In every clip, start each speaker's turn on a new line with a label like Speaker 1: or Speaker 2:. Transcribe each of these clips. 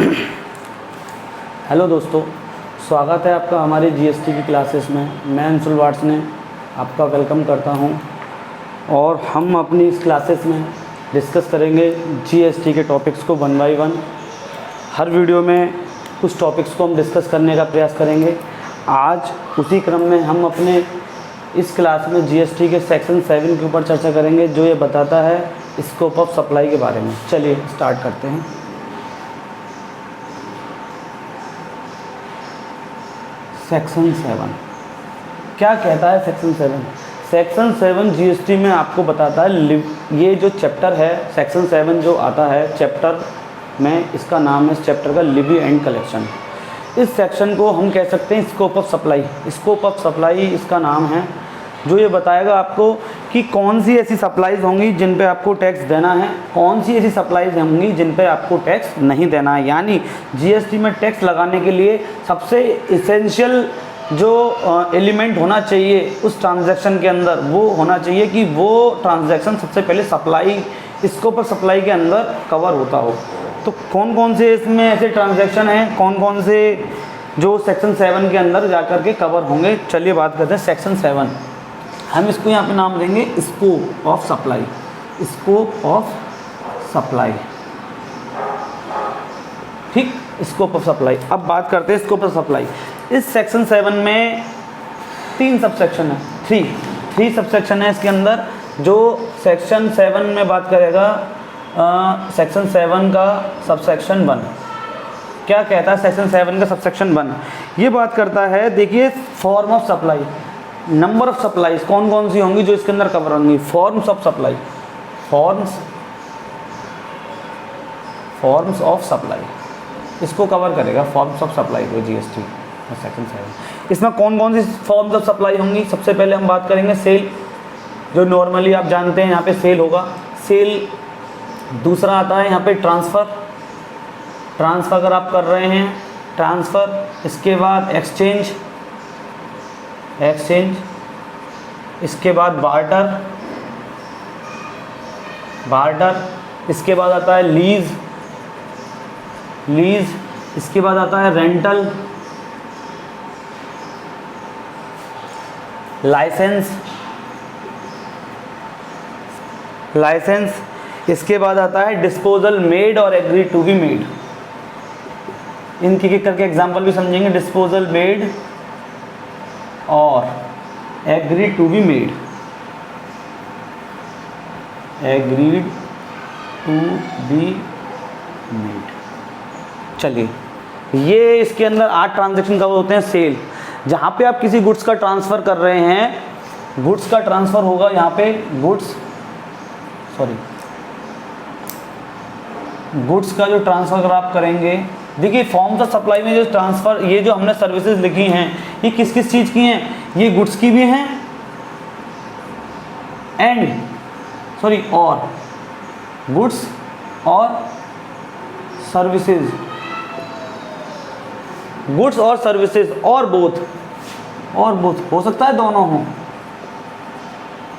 Speaker 1: Hello दोस्तों, स्वागत है आपका हमारे जीएसटी की क्लासेस में। मैं अंशुल वाट्स ने आपका वेलकम करता हूं और हम अपनी इस क्लासेस में डिस्कस करेंगे जीएसटी के टॉपिक्स को one by one. Her video में कुछ टॉपिक्स को हम डिस्कस करने का प्रयास करेंगे। आज उसी क्रम में हम अपने इस क्लास में जीएसटी के सेक्शन 7 के ऊपर चर्चा करेंगे, जो ये बताता है स्कोप ऑफ सप्लाई के बारे में। चलिए स्टार्ट करते हैं। सेक्शन 7 क्या कहता है? सेक्शन 7 जीएसटी में आपको बताता है, ये जो चैप्टर है सेक्शन 7 जो आता है चैप्टर में, इसका नाम है इस चैप्टर का लिवी एंड कलेक्शन। इस सेक्शन को हम कह सकते हैं scope of supply. Scope of supply इसका नाम है, जो ये बताएगा आपको कि कौन सी ऐसी सप्लाईज होंगी जिन पे आपको टैक्स देना है, कौन सी ऐसी सप्लाईज होंगी जिन पे आपको टैक्स नहीं देना है। यानी जीएसटी में टैक्स लगाने के लिए सबसे इसेंशियल जो एलिमेंट होना चाहिए उस ट्रांजैक्शन के अंदर, वो होना चाहिए कि वो ट्रांजैक्शन सबसे पहले सप्लाई, स्कोप ऑफ सप्लाई के अंदर कवर होता हो। तो कौन कौन से इसमें ऐसे ट्रांजैक्शन हैं, कौन कौन से जो सेक्शन 7 के अंदर जाकर के कवर होंगे, चलिए बात करते हैं। सेक्शन 7 हम इसको यहाँ पे नाम देंगे scope of supply. Scope of supply, ठीक, स्कोप ऑफ सप्लाई। अब बात करते हैं स्कोप ऑफ सप्लाई। इस सेक्शन 7 में 3 सबसेक्शन है, थ्री सबसेक्शन है इसके अंदर। जो सेक्शन 7 में बात करेगा, सेक्शन 7 का सबसेक्शन 1 क्या कहता है? सेक्शन 7 का सबसेक्शन 1 ये बात करता है, देखिए, form of supply, number of supplies कौन कौन सी होंगी जो इसके अंदर कवर होंगी। Forms of supply, forms of supply इसको कवर करेगा, फॉर्म्स ऑफ सप्लाई को जीएसटी सेक्शन 7। इसमें कौन कौन सी फॉर्म्स ऑफ सप्लाई होंगी? सबसे पहले हम बात करेंगे सेल, जो नॉर्मली आप जानते हैं यहाँ पे सेल होगा, सेल। दूसरा आता है यहाँ पे ट्रांसफ़र अगर आप कर रहे हैं, ट्रांसफ़र। इसके बाद एक्सचेंज, इसके बाद बार्टर, इसके बाद आता है लीज, इसके बाद आता है रेंटल, लाइसेंस, इसके बाद आता है डिस्पोजल मेड और एग्री टू बी मेड। इनकी एक करके एग्जांपल भी समझेंगे, डिस्पोजल मेड और agree to be made, agreed to be made. चलिए, ये इसके अंदर 8 ट्रांजैक्शन कवर होते हैं। सेल, जहाँ पे आप किसी गुड्स का ट्रांसफ़र कर रहे हैं, गुड्स का ट्रांसफ़र होगा यहाँ पे, गुड्स का जो ट्रांसफ़र आप करेंगे, देखिए फॉर्म्स ऑफ सप्लाई में जो ट्रांसफ़र, ये जो हमने सर्विसेज लिखी हैं, ये किस किस चीज़ की हैं? ये गुड्स की भी हैं और गुड्स और सर्विसेज, गुड्स और सर्विसेज और बोथ हो सकता है दोनों हों।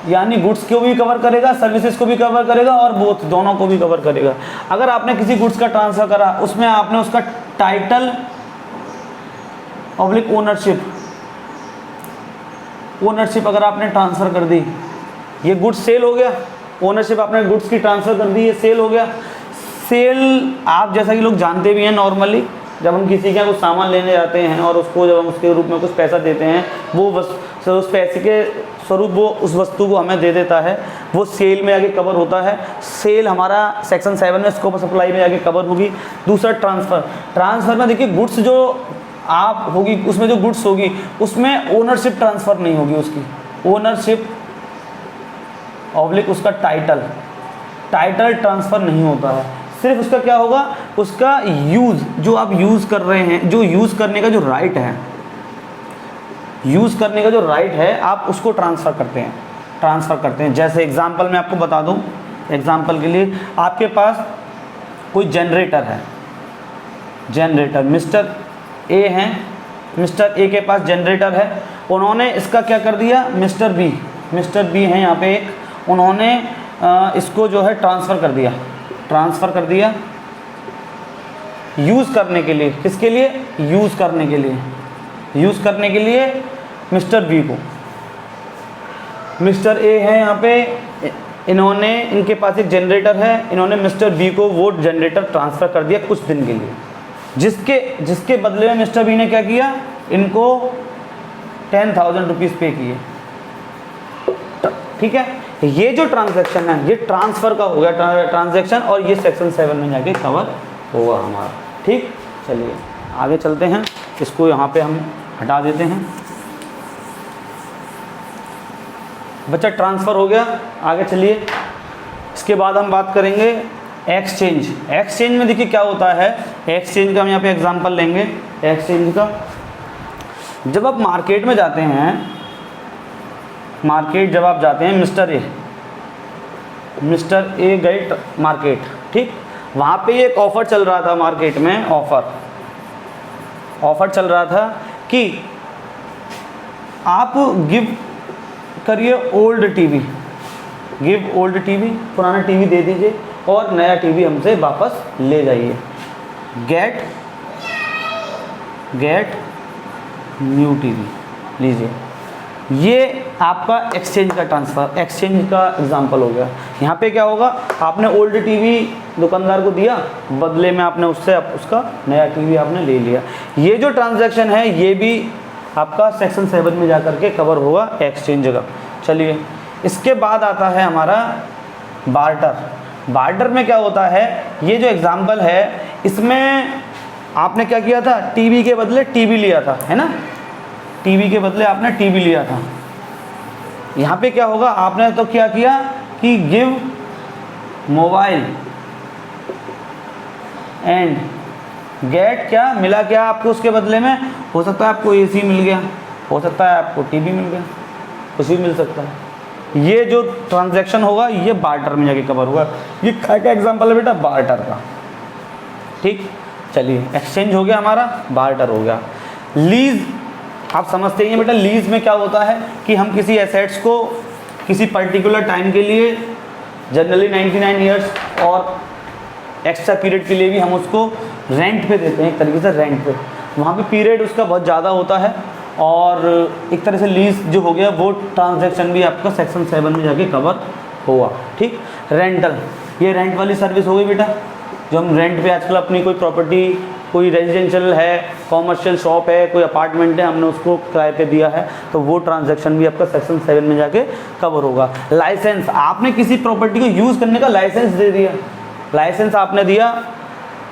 Speaker 1: यानी गुड्स को भी कवर करेगा, सर्विसेज को भी कवर करेगा और बोथ, दोनों को भी कवर करेगा। अगर आपने किसी गुड्स का ट्रांसफ़र करा, उसमें आपने उसका टाइटल पब्लिक ओनरशिप अगर आपने ट्रांसफ़र कर दी, ये गुड्स सेल हो गया। ओनरशिप आपने गुड्स की ट्रांसफ़र कर दी, ये सेल हो गया। सेल आप जैसा कि लोग जानते भी हैं, नॉर्मली जब हम किसी के यहाँ कुछ सामान लेने जाते हैं और उसको जब हम उसके रूप में कुछ पैसा देते हैं, वो उस पैसे के स्वरूप वो उस वस्तु को हमें दे देता है, वो सेल में आगे कवर होता है। सेल हमारा सेक्शन 7 में स्कोप ऑफ सप्लाई में आगे कवर होगी। दूसरा ट्रांसफ़र में देखिए, गुड्स जो आप होगी, उसमें जो गुड्स होगी उसमें ओनरशिप ट्रांसफ़र नहीं होगी, उसकी ओनरशिप ऑब्लिक उसका टाइटल ट्रांसफ़र नहीं होता है। सिर्फ उसका क्या होगा, उसका यूज़, जो आप यूज़ कर रहे हैं, जो यूज़ करने का जो राइट है, आप उसको ट्रांसफ़र करते हैं। जैसे एग्जांपल मैं आपको बता दूं, एग्जांपल के लिए आपके पास कोई जनरेटर है, मिस्टर ए हैं, मिस्टर ए के पास जनरेटर है, उन्होंने इसका क्या कर दिया, मिस्टर बी हैं यहाँ पे एक, उन्होंने इसको जो है ट्रांसफ़र कर दिया यूज़ करने के लिए, किसके लिए? यूज़ करने के लिए, यूज़ करने के लिए मिस्टर बी को। मिस्टर ए है यहाँ पे, इन्होंने, इनके पास एक जनरेटर है, इन्होंने मिस्टर बी को वो जनरेटर ट्रांसफ़र कर दिया कुछ दिन के लिए, जिसके बदले में मिस्टर बी ने क्या किया, इनको 10,000 रुपीज़ पे किए। ठीक है, ये जो ट्रांजैक्शन है ये ट्रांसफ़र का हो गया ट्रांजैक्शन, और ये सेक्शन 7 में जाके कवर होगा हमारा। ठीक, चलिए आगे चलते हैं, इसको यहाँ पे हम हटा देते हैं। बच्चा ट्रांसफ़र हो गया, आगे चलिए। इसके बाद हम बात करेंगे एक्सचेंज। एक्सचेंज में देखिए क्या होता है, एक्सचेंज का हम यहाँ पे एग्जांपल लेंगे। एक्सचेंज का, जब आप मार्केट में जाते हैं, मार्केट जब आप जाते हैं, मिस्टर ए गए मार्केट, ठीक, वहाँ पे एक ऑफ़र चल रहा था मार्केट में, ऑफ़र चल रहा था कि आप गिव करिए old TV, give old TV, पुराना टीवी दे दीजिए और नया टीवी हमसे वापस ले जाइए। गेट न्यू टीवी लीजिए। ये आपका एक्सचेंज का ट्रांसफ़र, एक्सचेंज का एग्जांपल हो गया। यहाँ पे क्या होगा, आपने ओल्ड टीवी दुकानदार को दिया, बदले में आपने उससे उसका नया टीवी आपने ले लिया। ये जो ट्रांजैक्शन है ये भी आपका सेक्शन 7 में जाकर के कवर होगा एक्सचेंज का। चलिए, इसके बाद आता है हमारा बार्टर। बार्टर में क्या होता है, ये जो एग्जांपल है इसमें आपने क्या किया था, टीवी के बदले टीवी लिया था, है ना, टीवी के बदले आपने टीवी लिया था। यहाँ पे क्या होगा, आपने तो क्या किया कि गिव मोबाइल एंड गेट, क्या मिला, क्या आपको उसके बदले में, हो सकता है आपको एसी मिल गया, हो सकता है आपको टीवी मिल गया, कुछ भी मिल सकता है। ये जो ट्रांजैक्शन होगा ये बार्टर में जाके कवर होगा। ये क्या क्या एग्जांपल है बेटा, बार्टर का। ठीक, चलिए, एक्सचेंज हो गया हमारा, बार्टर हो गया। लीज, आप समझते हैं बेटा, लीज में क्या होता है कि हम किसी एसेट्स को किसी पर्टिकुलर टाइम के लिए, जनरली 99 ईयर्स और एक्स्ट्रा पीरियड के लिए भी हम उसको रेंट पे देते हैं, एक तरीके से रेंट पे। वहाँ पे पीरियड उसका बहुत ज़्यादा होता है, और एक तरह से लीज जो हो गया वो ट्रांजैक्शन भी आपका सेक्शन 7 में जाके कवर होगा। ठीक, रेंटल, ये रेंट वाली सर्विस हो गई बेटा, जो हम रेंट पे आजकल अपनी कोई प्रॉपर्टी, कोई रेजिडेंशियल है, कॉमर्शियल शॉप है, कोई अपार्टमेंट है, हमने उसको किराए पे दिया है, तो वो ट्रांजैक्शन भी आपका सेक्शन 7 में जाके कवर होगा। लाइसेंस, आपने किसी प्रॉपर्टी को यूज़ करने का लाइसेंस दे दिया, लाइसेंस आपने दिया,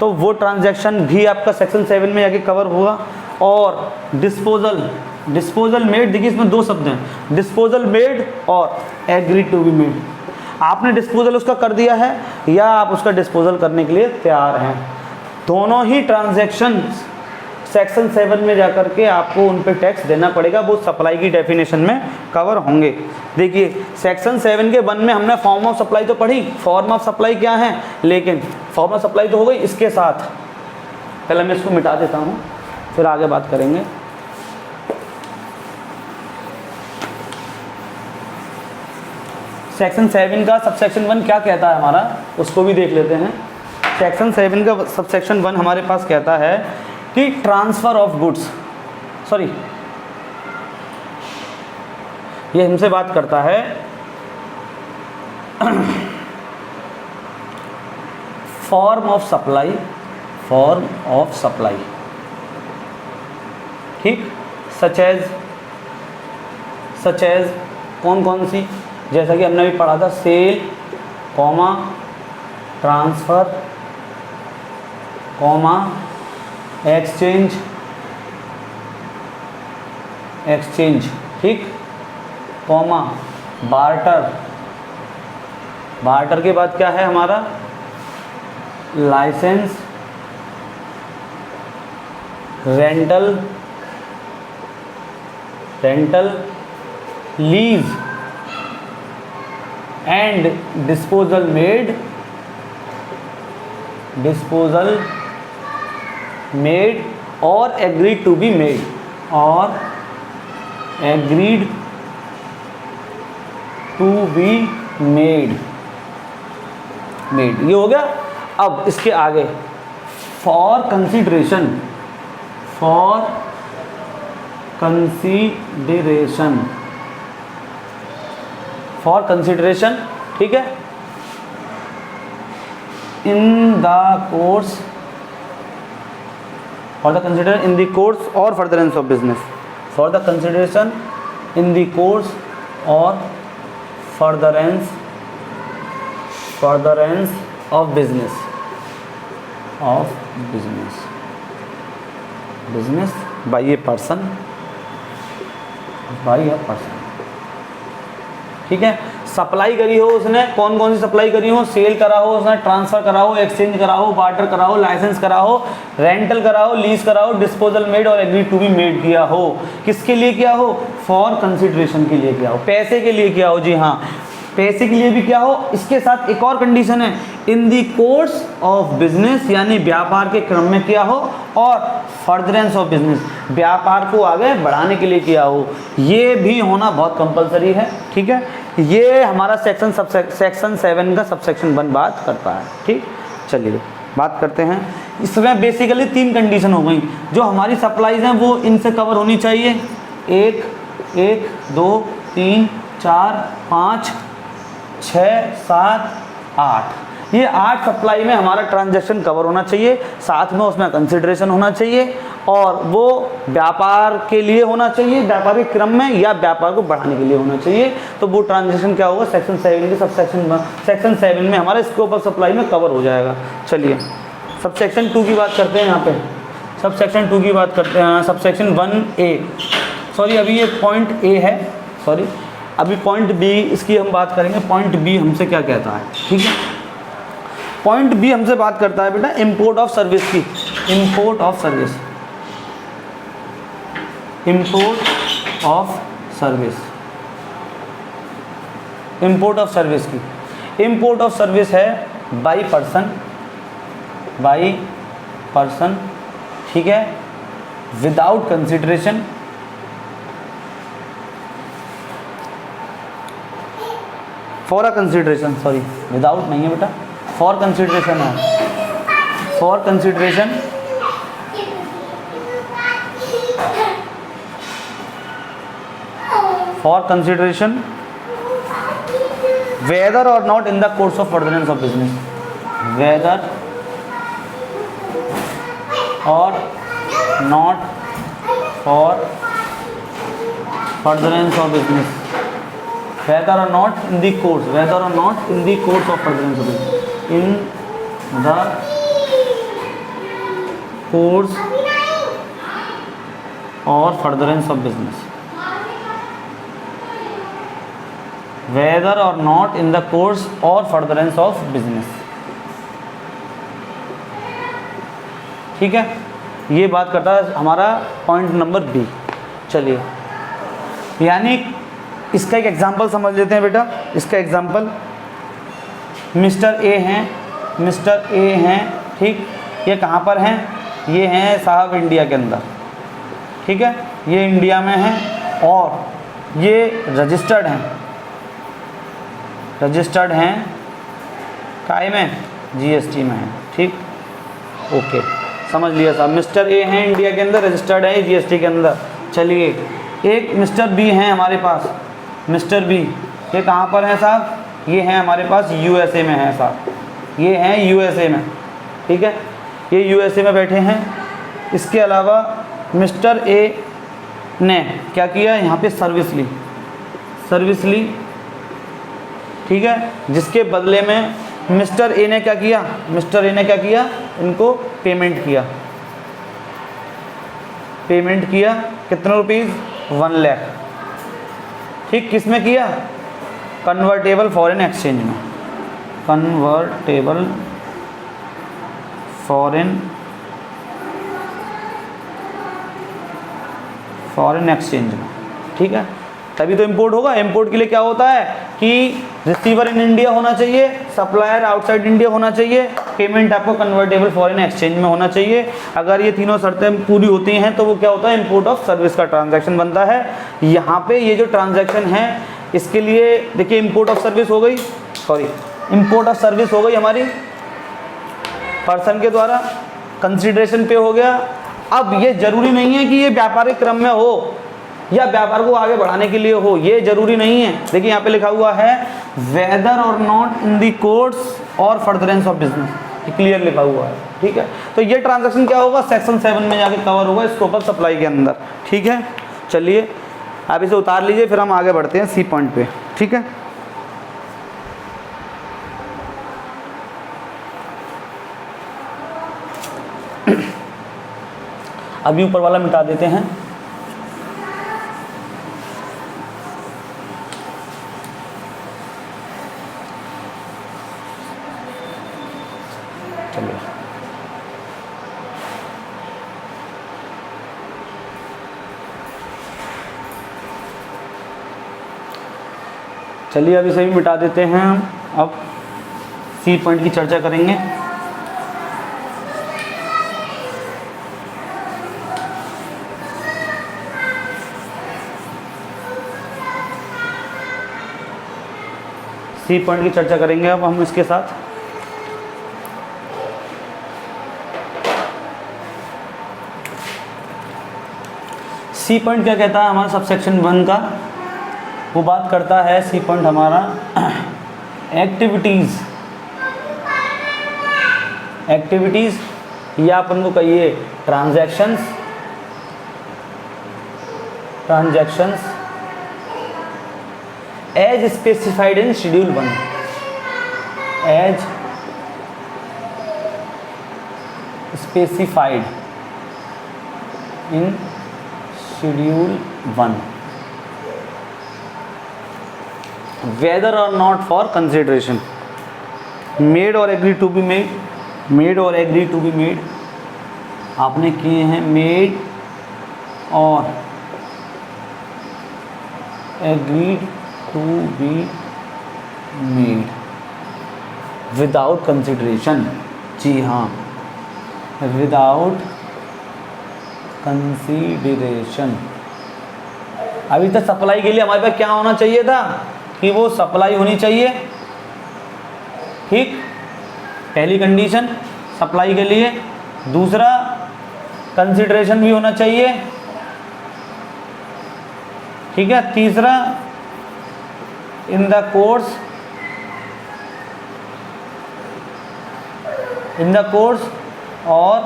Speaker 1: तो वो ट्रांजैक्शन भी आपका सेक्शन 7 में जाके कवर होगा। और डिस्पोजल मेड, देखिए इसमें दो शब्द हैं, डिस्पोजल मेड और एग्री टू बी मेड। आपने डिस्पोजल उसका कर दिया है या आप उसका डिस्पोजल करने के लिए तैयार हैं, दोनों ही ट्रांजैक्शन सेक्शन 7 में जाकर के आपको उन पे टैक्स देना पड़ेगा, वो सप्लाई की डेफिनेशन में कवर होंगे। देखिए, सेक्शन 7 के 1 में हमने फॉर्म ऑफ सप्लाई तो पढ़ी, फॉर्म ऑफ सप्लाई क्या है, लेकिन फॉर्म ऑफ सप्लाई तो हो गई, इसके साथ पहले मैं इसको मिटा देता हूँ, फिर आगे बात करेंगे। सेक्शन 7 का सबसेक्शन 1 क्या कहता है हमारा, उसको भी देख लेते हैं। सेक्शन 7 का सबसेक्शन 1 हमारे पास कहता है कि ट्रांसफ़र ऑफ गुड्स, सॉरी, ये हमसे बात करता है form of supply, form of supply, ठीक, सच एज कौन कौन सी, जैसा कि हमने भी पढ़ा था, sale, comma, transfer, comma, exchange, ठीक, कॉमा, बार्टर, बार्टर के बाद क्या है हमारा, licence, rental, lease and disposal made or agreed to be made, or agreed to be made, ये हो गया। अब इसके आगे for consideration, for consideration, for consideration, ठीक है, in the course, for the consider in the course or furtherance of business, for the consideration in the course or furtherance of business, business by a person, ठीक है। Supply करी हो उसने, कौन कौन C supply करी हो, सेल करा हो उसने, ट्रांसफर करा हो, एक्सचेंज करा हो, बार्टर करा हो, लाइसेंस करा हो, रेंटल करा हो, लीज करा हो, डिस्पोजल मेड और एग्री टू बी मेड किया हो। किसके लिए किया हो, फॉर कंसिडरेशन के लिए किया हो, पैसे के लिए किया हो, जी हाँ, पैसे के लिए भी क्या हो। इसके साथ एक और कंडीशन है, इन दी कोर्स ऑफ बिजनेस, यानी व्यापार के क्रम में किया हो, और फर्दरेंस ऑफ बिजनेस, व्यापार को आगे बढ़ाने के लिए किया हो, ये भी होना बहुत कंपलसरी है, ठीक है। ये हमारा सेक्शन 7 का सबसेक्शन 1 बात करता है, ठीक। चलिए बात करते हैं। इसमें बेसिकली 3 कंडीशन हो गई जो हमारी सप्लाईज हैं, वो इनसे कवर होनी चाहिए। 1 2 3 4 5 6 7 8, ये 8 सप्लाई में हमारा ट्रांजैक्शन कवर होना चाहिए, साथ में उसमें कंसिडरेशन होना चाहिए, और वो व्यापार के लिए होना चाहिए, व्यापार के क्रम में, या व्यापार को बढ़ाने के लिए होना चाहिए। तो वो ट्रांजैक्शन क्या होगा, सेक्शन 7 के सेक्शन 7 में हमारा स्कोप ऑफ सप्लाई में कवर हो जाएगा। चलिए सब सेक्शन 2 की बात करते हैं। यहाँ पे सब सेक्शन 2 की बात करते हैं। सब सेक्शन 1A, सॉरी अभी ये पॉइंट A है, सॉरी अभी पॉइंट B इसकी हम बात करेंगे। पॉइंट B हमसे क्या कहता है, ठीक है। पॉइंट B हमसे बात करता है बेटा इंपोर्ट ऑफ सर्विस की, import of service, import of service, import of service की। इंपोर्ट ऑफ सर्विस है बाई पर्सन, ठीक है, without consideration, for a consideration, sorry without नहीं है बेटा, फॉर कंसिडरेशन है, for consideration, for consideration, whether or not in the course of furtherance of business, whether or not for furtherance of business, whether or not in the course, whether or not in the course of furtherance of business, in the course or furtherance of business, whether or not in the course or furtherance of business, ठीक है। ये बात करता है हमारा point number B। चलिए यानी इसका एक एग्जाम्पल समझ लेते हैं बेटा। इसका एग्जाम्पल मिस्टर ए हैं, ठीक, ये कहाँ पर हैं, ये हैं साहब इंडिया के अंदर, ठीक है, ये इंडिया में हैं और ये रजिस्टर्ड हैं काय में, जीएसटी में हैं, ठीक, ओके समझ लिया साहब। मिस्टर ए हैं इंडिया के अंदर, रजिस्टर्ड है जीएसटी के अंदर। चलिए एक मिस्टर बी हैं हमारे पास, मिस्टर बी ये कहाँ पर हैं साहब, ये हैं हमारे पास यूएसए में हैं साहब, ये हैं यूएसए में, ठीक है, ये यूएसए में बैठे हैं। इसके अलावा मिस्टर ए ने क्या किया, यहाँ पे सर्विस ली, ठीक है, जिसके बदले में मिस्टर ए ने क्या किया, इनको पेमेंट किया कितने रुपीज़, 1 लाख, ठीक, किस में किया, कन्वर्टेबल फॉरेन एक्सचेंज में, कन्वर्टेबल फॉरेन एक्सचेंज में, ठीक है। तभी तो इंपोर्ट होगा। इंपोर्ट के लिए क्या होता है कि रिसीवर इन इंडिया होना चाहिए, सप्लायर आउटसाइड इंडिया होना चाहिए, पेमेंट आपको कन्वर्टेबल फॉरेन एक्सचेंज में होना चाहिए। अगर ये तीनों शर्तें पूरी होती हैं तो वो क्या होता है, इंपोर्ट ऑफ सर्विस का ट्रांजैक्शन बनता है। यहाँ पे ये जो ट्रांजैक्शन है इसके लिए देखिए इंपोर्ट ऑफ सर्विस हो गई, हमारी पर्सन के द्वारा, कंसिडरेशन पे हो गया। अब ये जरूरी नहीं है कि ये व्यापारिक क्रम में हो या व्यापार को आगे बढ़ाने के लिए हो, ये जरूरी नहीं है। देखिए यहाँ पे लिखा हुआ है weather or not in the course or furtherance of business, clear लिखा हुआ है, ठीक है। तो ये ट्रांजैक्शन क्या होगा, सेक्शन 7 में जाके कवर होगा स्कोप ऑफ सप्लाई के अंदर, ठीक है। चलिए आप इसे उतार लीजिए, फिर हम आगे बढ़ते हैं सी पॉइंट पे, ठीक है। अभी ऊपर वाला मिटा देते हैं। चलिए चलिए अब इसे भी मिटा देते हैं हम। अब सी पॉइंट की चर्चा करेंगे। सी पॉइंट की चर्चा करेंगे अब हम इसके साथ। सी पॉइंट क्या कहता है हमारा सबसेक्शन 1 का, वो बात करता है सी पॉइंट हमारा एक्टिविटीज़ या अपन को कहिए transactions as specified in schedule 1, as specified in schedule 1 whether or not for consideration made or agree to be made, आपने किए हैं made और agreed to be made without consideration, जी हाँ without consideration। अभी तक सप्लाई के लिए हमारे पास क्या होना चाहिए था कि वो सप्लाई होनी चाहिए, ठीक, पहली कंडीशन सप्लाई के लिए। दूसरा कंसिडरेशन भी होना चाहिए, ठीक है। तीसरा इन the course or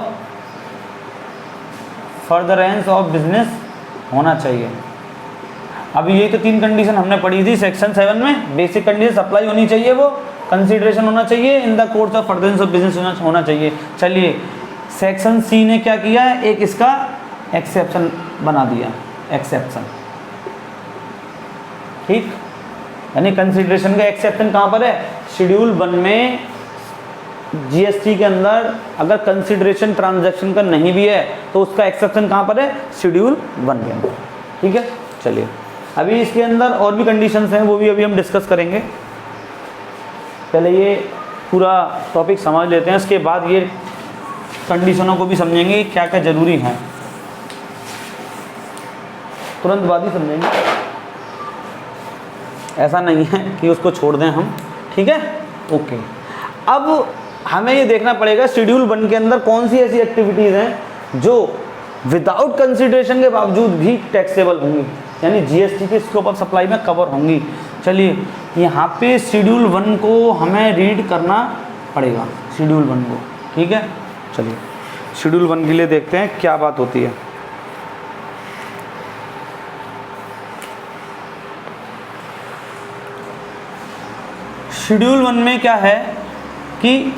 Speaker 1: furtherance of business होना चाहिए। अभी ये तो 3 कंडीशन हमने पढ़ी थी सेक्शन 7 में। बेसिक कंडीशन सप्लाई होनी चाहिए, वो कंसीडरेशन होना चाहिए, इन the course of furtherance of business होना चाहिए। चलिए सेक्शन सी ने क्या किया है, एक इसका एक्सेप्शन बना दिया, एक्सेप्शन, ठीक, यानी कंसीडरेशन का एक्सेप्शन कहाँ पर है, शेड्यूल 1 में जीएसटी के अंदर अगर कंसीडरेशन ट्रांजैक्शन का नहीं भी है तो उसका एक्सेप्शन कहाँ पर है, शेड्यूल 1 के अंदर, ठीक है। चलिए अभी इसके अंदर और भी कंडीशंस हैं, वो भी अभी हम डिस्कस करेंगे। पहले ये पूरा टॉपिक समझ लेते हैं, इसके बाद ये कंडीशनों को भी समझेंगे क्या क्या ज़रूरी है, तुरंत बाद ही समझेंगे, ऐसा नहीं है कि उसको छोड़ दें हम, ठीक है, ओके। अब हमें ये देखना पड़ेगा शेड्यूल 1 के अंदर कौन सी ऐसी एक्टिविटीज़ हैं जो विदाउट कंसिडरेशन के बावजूद भी टैक्सेबल होंगी, यानी जीएसटी के स्कोप ऑफ सप्लाई में कवर होंगी। चलिए यहाँ पे शेड्यूल 1 को हमें रीड करना पड़ेगा, शेड्यूल 1 को, ठीक है। चलिए शेड्यूल 1 के लिए देखते हैं क्या बात होती है। शेड्यूल 1 में क्या है कि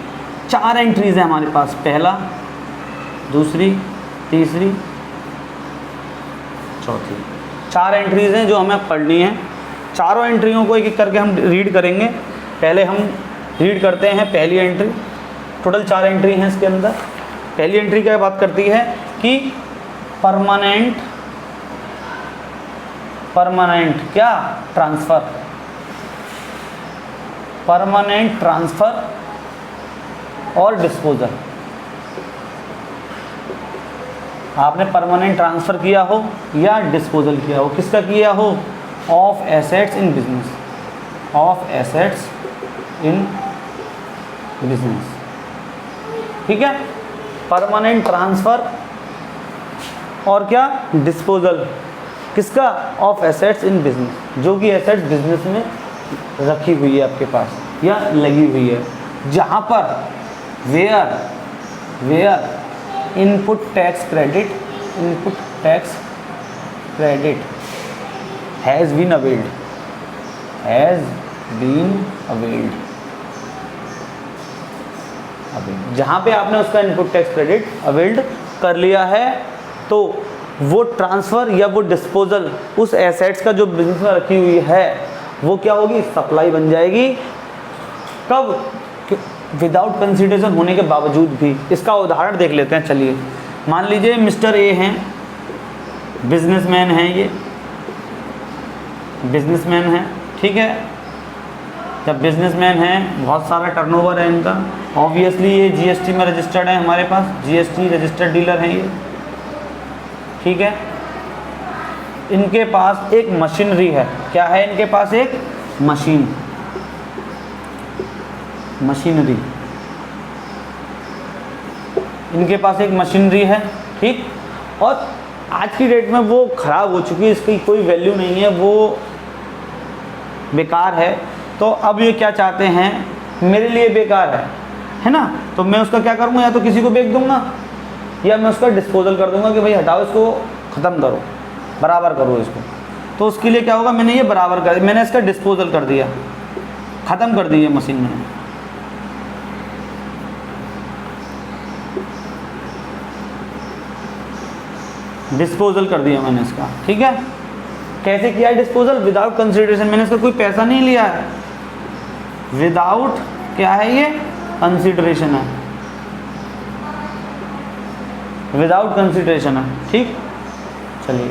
Speaker 1: 4 एंट्रीज है हमारे पास, पहला, दूसरी, तीसरी, चौथी, 4 एंट्रीज हैं जो हमें पढ़नी है। चारों एंट्रियों को एक एक करके हम रीड करेंगे। पहले हम रीड करते हैं पहली एंट्री। टोटल 4 एंट्री हैं इसके अंदर। पहली एंट्री क्या बात करती है कि परमानेंट क्या, ट्रांसफ़र, परमानेंट ट्रांसफ़र और डिस्पोजल। आपने परमानेंट ट्रांसफ़र किया हो या डिस्पोजल किया हो, किसका किया हो, of assets in business, of assets in business, ठीक है। परमानेंट ट्रांसफर और क्या, डिस्पोजल किसका, ऑफ एसेट्स इन बिजनेस, जो कि एसेट्स बिजनेस में रखी हुई है आपके पास या लगी हुई है, जहाँ पर where input tax credit has been availed, जहाँ पे आपने उसका इनपुट टैक्स क्रेडिट अवेल्ड कर लिया है, तो वो ट्रांसफ़र या वो डिस्पोजल उस एसेट्स का जो बिजनेस में रखी हुई है वो क्या होगी, सप्लाई बन जाएगी। कब, विदाउट कंसिडरेशन होने के बावजूद भी। इसका उदाहरण देख लेते हैं, चलिए मान लीजिए मिस्टर ए हैं, बिजनेसमैन हैं, ये बिजनेसमैन हैं, ठीक है। जब बिजनेसमैन हैं, बहुत सारा टर्नओवर है इनका, ऑब्वियसली ये जीएसटी में रजिस्टर्ड है, हमारे पास जीएसटी रजिस्टर्ड डीलर हैं ये, ठीक है। इनके पास एक मशीनरी है, क्या है इनके पास, एक मशीनरी, इनके पास एक मशीनरी है, ठीक। और आज की डेट में वो ख़राब हो चुकी है, इसकी कोई वैल्यू नहीं है, वो बेकार है। तो अब ये क्या चाहते हैं, मेरे लिए बेकार है ना, तो मैं उसका क्या करूँगा, या तो किसी को बेच दूंगा या मैं उसका डिस्पोजल कर दूंगा कि भाई हटाओ इसको, ख़त्म करो, बराबर करो इसको। तो उसके लिए क्या होगा, मैंने ये बराबर कर, मैंने इसका डिस्पोजल कर दिया, ख़त्म कर दी है मशीन मैंने। डिस्पोजल कर दिया मैंने इसका, ठीक है। कैसे किया है डिस्पोजल, विदाउट कंसिडरेशन, मैंने इसका कोई पैसा नहीं लिया है, विदाउट क्या है ये, कंसिडरेशन है, विदाउट कंसिडरेशन है, ठीक। चलिए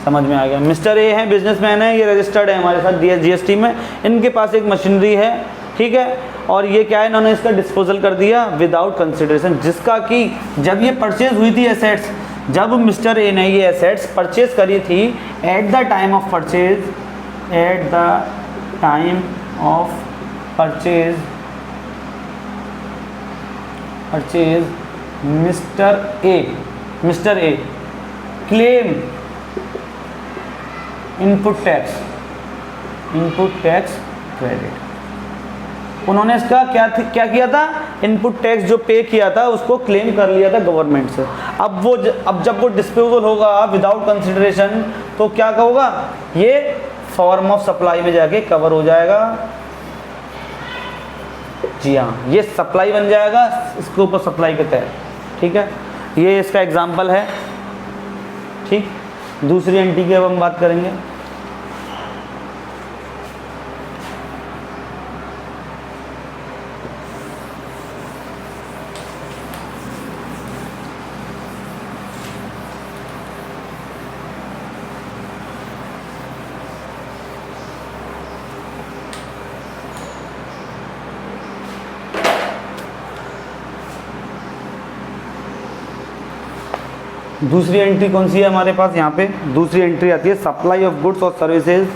Speaker 1: समझ में आ गया। मिस्टर ए है, बिजनेसमैन है, ये रजिस्टर्ड है हमारे साथ जीएसटी में, इनके पास एक मशीनरी है, ठीक है। और ये क्या है, इन्होंने इसका डिस्पोजल कर दिया विदाउट कंसिडरेशन, जिसका कि जब ये परचेज हुई थी एसेट्स, जब मिस्टर ए ने ये एसेट्स परचेज करी थी, at the time of purchase mister A claim input tax credit. उन्होंने इसका क्या किया था, इनपुट टैक्स जो पे किया था उसको क्लेम कर लिया था गवर्नमेंट से। अब जब वो डिस्पोजल होगा विदाउट कंसिडरेशन, तो क्या होगा, ये फॉर्म ऑफ सप्लाई में जाके कवर हो जाएगा। जी हाँ, ये सप्लाई बन जाएगा, इसके ऊपर सप्लाई के तहत, ठीक है। ये इसका एग्जाम्पल है, ठीक। दूसरी एंट्री की अब हम बात करेंगे। दूसरी एंट्री कौन सी है हमारे पास, यहाँ पे दूसरी एंट्री आती है सप्लाई ऑफ गुड्स और सर्विसेज,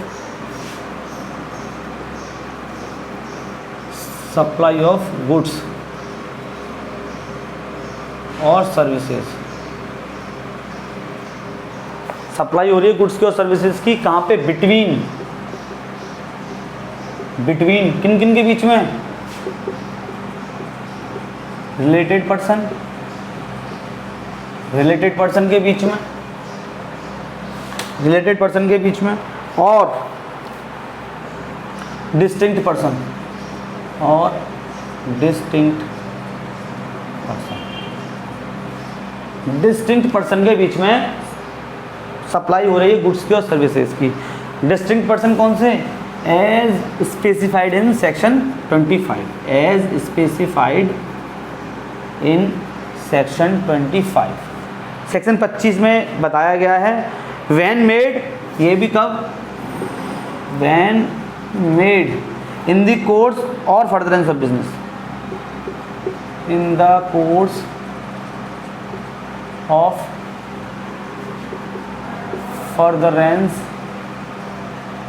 Speaker 1: सप्लाई ऑफ गुड्स और सर्विसेज। सप्लाई हो रही है गुड्स की और सर्विसेज की, कहाँ पे, बिटवीन किन किन के बीच में, रिलेटेड पर्सन के बीच में, और डिस्टिंक्ट पर्सन के बीच में सप्लाई हो रही है गुड्स की और सर्विसेज की। डिस्टिंक्ट पर्सन कौन से, as specified in section 25, as specified in section 25। Section 25 में बताया गया है व्हेन मेड, ये भी कब, when made in the course or furtherance of business, in the course of furtherance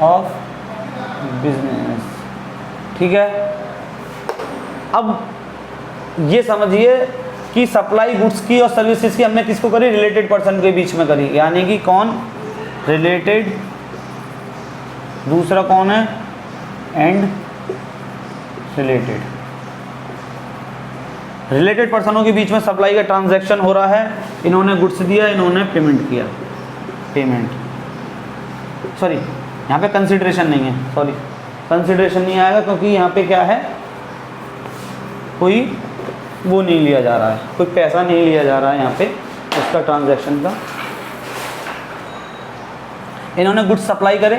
Speaker 1: of business, ठीक है। अब ये समझिए कि सप्लाई गुड्स की और सर्विसेज की हमने किसको करी, रिलेटेड पर्सन के बीच में करी, यानी कि कौन, रिलेटेड, दूसरा कौन है, एंड रिलेटेड। रिलेटेड पर्सनों के बीच में सप्लाई का ट्रांजैक्शन हो रहा है, इन्होंने गुड्स दिया, इन्होंने पेमेंट किया, पेमेंट, सॉरी यहाँ पे कंसिडरेशन नहीं है, सॉरी कंसिडरेशन नहीं आएगा क्योंकि यहाँ पे क्या है, कोई वो नहीं लिया जा रहा है, कोई पैसा नहीं लिया जा रहा है यहाँ पे उसका ट्रांजैक्शन का। इन्होंने गुड्स सप्लाई करे,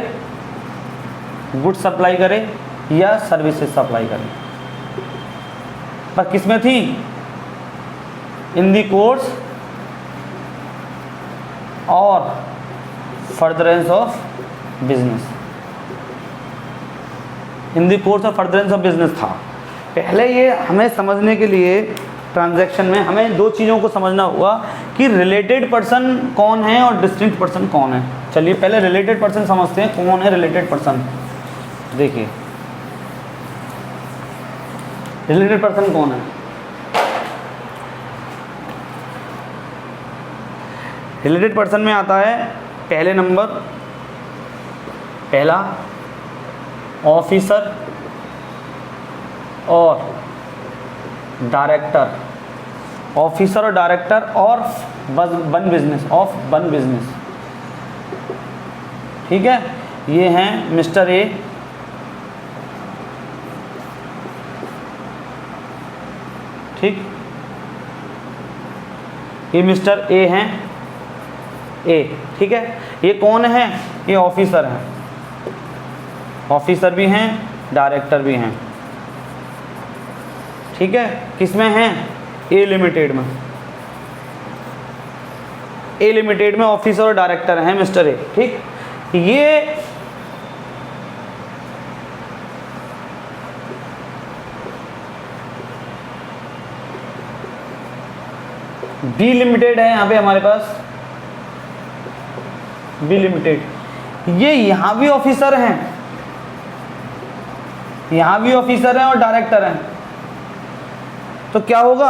Speaker 1: गुड्स सप्लाई करे या सर्विसेज सप्लाई करे, पर किसमें थी, इन दी course or furtherance of business, in the course of furtherance of business था। पहले ये हमें समझने के लिए ट्रांजैक्शन में हमें दो चीज़ों को समझना होगा कि रिलेटेड पर्सन कौन है और डिस्टिंक्ट पर्सन कौन है। चलिए पहले रिलेटेड पर्सन समझते हैं, कौन है रिलेटेड पर्सन। देखिए रिलेटेड पर्सन कौन है, रिलेटेड पर्सन में आता है पहले नंबर, पहला ऑफिसर और डायरेक्टर, ऑफिसर और डायरेक्टर और one business, of one business, ठीक है। ये हैं मिस्टर ए, ठीक, ये मिस्टर ए हैं, ए, ठीक है। ये कौन है, ये ऑफिसर हैं, ऑफिसर भी हैं, डायरेक्टर भी हैं, ठीक है। किसमें हैं, ए लिमिटेड में, ए लिमिटेड में ऑफिसर और डायरेक्टर हैं मिस्टर ए, ठीक। ये बी लिमिटेड है यहाँ पे हमारे पास, बी लिमिटेड, ये यहाँ भी ऑफिसर हैं, यहाँ भी ऑफिसर हैं और डायरेक्टर हैं, तो क्या होगा,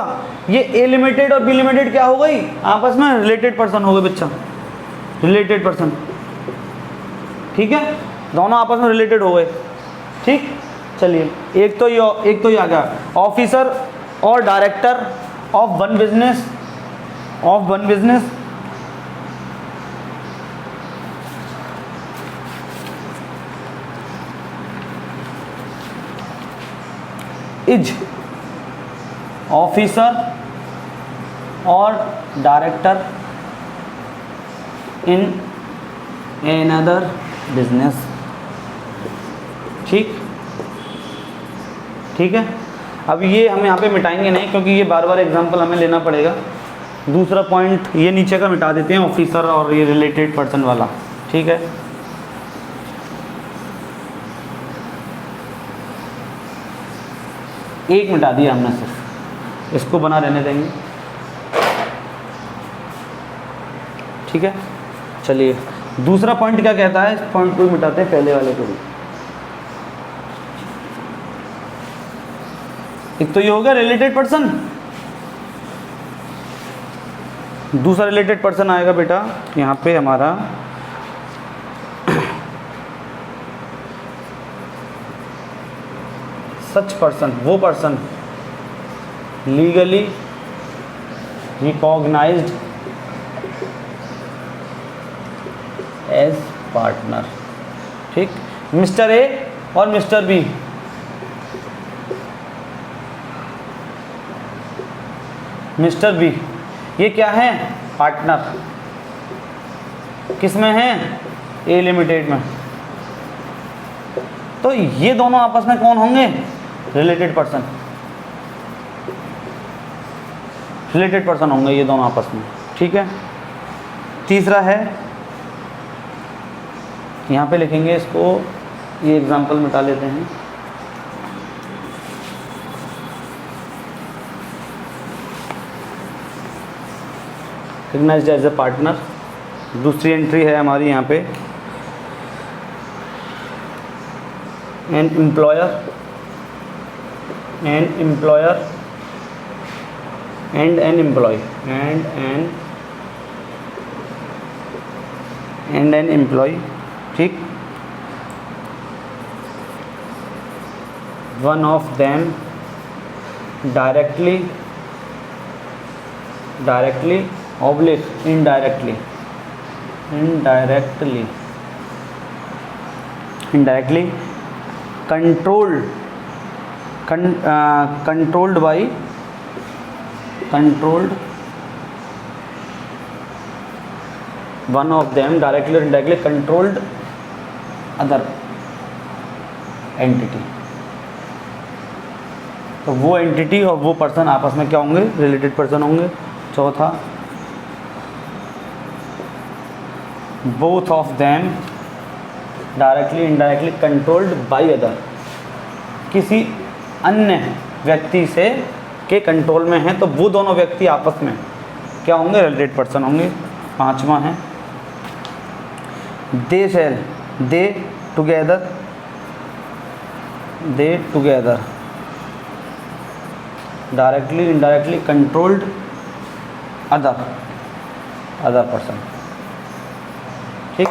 Speaker 1: ये ए लिमिटेड और बी लिमिटेड क्या हो गई, आपस में रिलेटेड पर्सन हो गए बच्चा, रिलेटेड पर्सन, ठीक है, दोनों आपस में रिलेटेड हो गए, ठीक। चलिए एक तो ये आ गया, ऑफिसर और director of one business, of one business, is officer और डायरेक्टर इन एनदर बिजनेस, ठीक, ठीक है। अब ये हम यहाँ पे मिटाएंगे नहीं क्योंकि ये बार बार एग्जांपल हमें लेना पड़ेगा। दूसरा पॉइंट ये नीचे का मिटा देते हैं, ऑफिसर और ये रिलेटेड पर्सन वाला, ठीक है। एक मिटा दिया हमने, सिर्फ इसको बना रहने देंगे, ठीक है। चलिए दूसरा पॉइंट क्या कहता है, इस पॉइंट को मिटाते हैं, पहले वाले को भी। एक तो ये होगा रिलेटेड पर्सन, दूसरा रिलेटेड पर्सन आएगा बेटा यहाँ पे हमारा सच पर्सन, वो person legally recognised as partner, ठीक। मिस्टर ए और मिस्टर बी, मिस्टर बी ये क्या है, पार्टनर, किस में है, ए लिमिटेड में। तो ये दोनों आपस में कौन होंगे, रिलेटेड पर्सन, रिलेटेड पर्सन होंगे ये दोनों आपस में, ठीक है। तीसरा है, यहाँ पे लिखेंगे इसको, ये एग्जांपल मिटा लेते हैं, रिकग्नाइज्ड एज ए पार्टनर। दूसरी एंट्री है हमारी यहाँ पे, an employer and an employee, ठीक, one of them directly oblique indirectly controlled one of them directly or indirectly controlled other entity। तो वो एंटिटी और वो पर्सन आपस में क्या होंगे, रिलेटेड पर्सन होंगे। चौथा, both of them directly indirectly controlled by other, किसी अन्य व्यक्ति से के कंट्रोल में हैं, तो वो दोनों व्यक्ति आपस में क्या होंगे, रिलेटेड पर्सन होंगे। पांचवा है they together directly indirectly controlled other person, ठीक,